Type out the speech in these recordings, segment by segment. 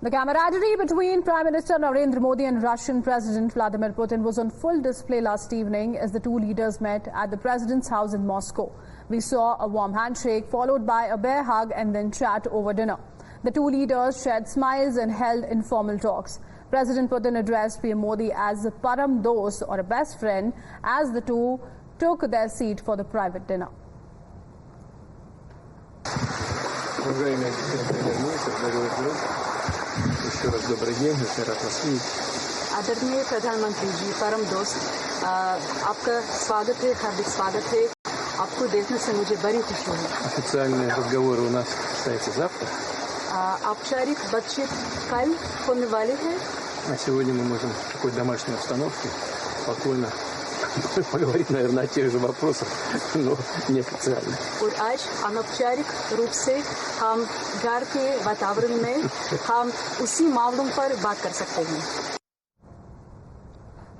The camaraderie between Prime Minister Narendra Modi and Russian President Vladimir Putin was on full display last evening as the two leaders met at the president's house in Moscow. We saw a warm handshake followed by a bear hug and then chat over dinner. The two leaders shared smiles and held informal talks. President Putin addressed PM Modi as a param dost or a best friend as the two took their seat for the private dinner. еще раз добрый день, очень рад вас видеть. आदरणीय प्रधानमंत्री जी, परम दोस्त, आपका स्वागत है, हार्दिक स्वागत है। आपको देखने से मुझे बड़ी खुशी हुई। Официальные разговоры у нас состоятся завтра. औपचारिक बातचीत कल होने वाली है। А сегодня мы можем в такой домашней обстановке спокойно поговорить, наверное, о тех же вопросах, но неофициально. और आज अनौपचारिक रूप से हम घर के वातावरण में हम उसी मामलों पर बात कर सकते हैं।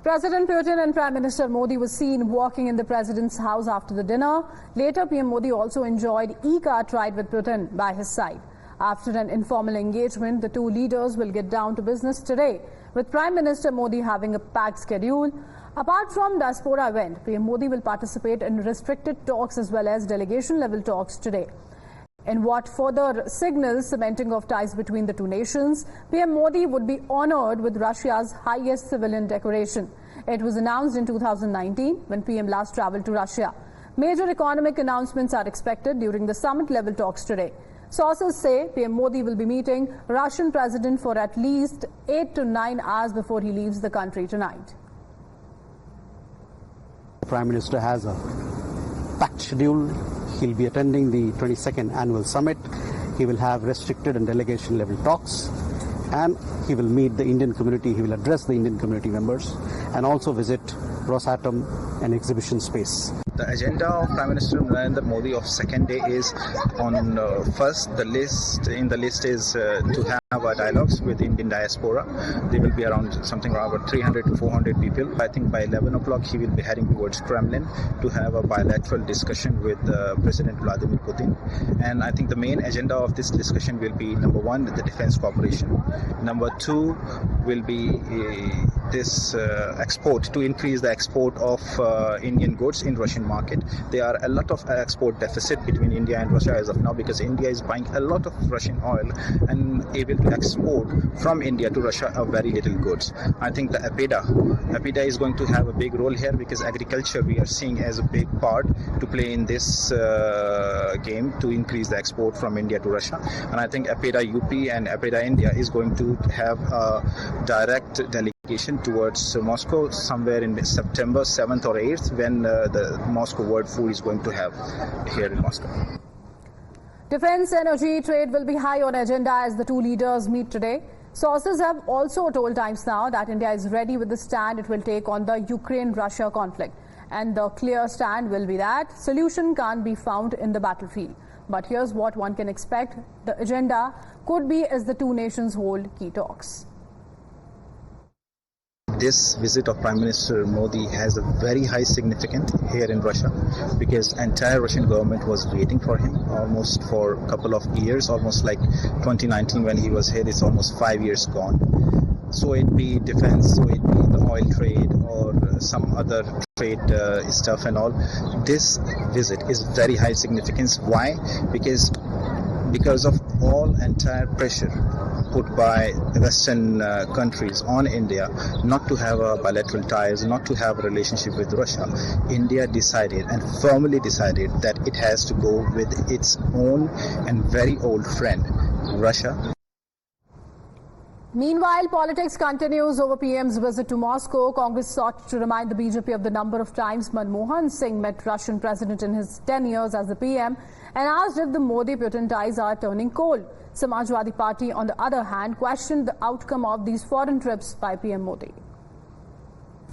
President Putin and Prime Minister Modi were seen walking in the president's house after the dinner. Later, PM Modi also enjoyed e-cart ride with Putin by his side. After an informal engagement, the two leaders will get down to business today, with Prime Minister Modi having a packed schedule. Apart from diaspora event, PM Modi will participate in restricted talks as well as delegation-level talks today. In what further signals cementing of ties between the two nations, PM Modi would be honored with Russia's highest civilian decoration. It was announced in 2019 when PM last travelled to Russia. Major economic announcements are expected during the summit-level talks today. Sources say PM Modi will be meeting Russian President for at least 8 to 9 hours before he leaves the country tonight. The Prime Minister has a packed schedule. He'll be attending the 22nd annual summit. He will have restricted and delegation level talks, and he will meet the Indian community. He will address the Indian community members and also visit Rosatom and exhibition space. The agenda of Prime Minister Narendra Modi of second day is on first the list is to have dialogues with Indian diaspora. There will be around something around 300 to 400 people. I think by 11 o'clock he will be heading towards Kremlin to have a bilateral discussion with President Vladimir Putin. And I think the main agenda of this discussion will be number one, the defense cooperation. Number two will be this export, to increase the export of Indian goods in Russian market. There are a lot of export deficit between India and Russia as of now because India is buying a lot of Russian oil and able to export from India to Russia a very little goods. I think the APEDA is going to have a big role here because agriculture we are seeing as a big part to play in this game to increase the export from India to Russia. And I think APEDA UP and APEDA India is going to have a direct delegation towards Moscow somewhere in September 7th or 8th when the Moscow World Food is going to have here in Moscow. Defense, energy, trade will be high on agenda as the two leaders meet today. Sources have also told Times Now that India is ready with the stand it will take on the Ukraine-Russia conflict. And the clear stand will be that solution can't be found in the battlefield. But here's what one can expect the agenda could be as the two nations hold key talks. This visit of Prime Minister Modi has a very high significance here in Russia because entire Russian government was waiting for him almost for a couple of years, almost like 2019 when he was here. It's almost 5 years gone. So it be defense, so it be the oil trade or some other trade stuff and all. This visit is very high significance. Why? Because of all entire pressure put by Western countries on India not to have a bilateral ties, not to have a relationship with Russia, India decided and firmly decided that it has to go with its own and very old friend, Russia. Meanwhile, politics continues over PM's visit to Moscow. Congress sought to remind the BJP of the number of times Manmohan Singh met Russian president in his 10 years as the PM and asked if the Modi-Putin ties are turning cold. Samajwadi Party, on the other hand, questioned the outcome of these foreign trips by PM Modi.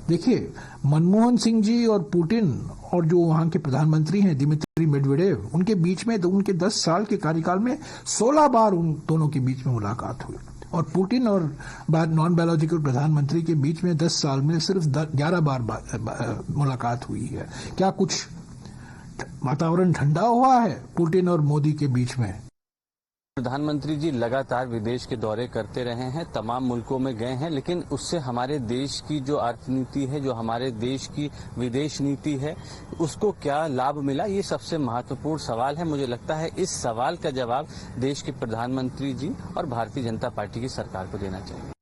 देखिए, मनमोहन सिंह जी और Putin और जो वहां के प्रधानमंत्री हैं Dmitry Medvedev, उनके बीच में उनके 10 साल के कार्यकाल में 16 बार उन दोनों के बीच में मुलाकात हुई और पुतिन और नॉन बायोलॉजिकल प्रधानमंत्री के बीच में 10 साल में सिर्फ 11 बार मुलाकात हुई है। क्या कुछ वातावरण ठंडा हुआ है पुतिन और मोदी के बीच में? प्रधानमंत्री जी लगातार विदेश के दौरे करते रहे हैं, तमाम मुल्कों में गए हैं, लेकिन उससे हमारे देश की जो अर्थनीति है, जो हमारे देश की विदेश नीति है, उसको क्या लाभ मिला, ये सबसे महत्वपूर्ण सवाल है। मुझे लगता है इस सवाल का जवाब देश के प्रधानमंत्री जी और भारतीय जनता पार्टी की सरकार को देना चाहिए।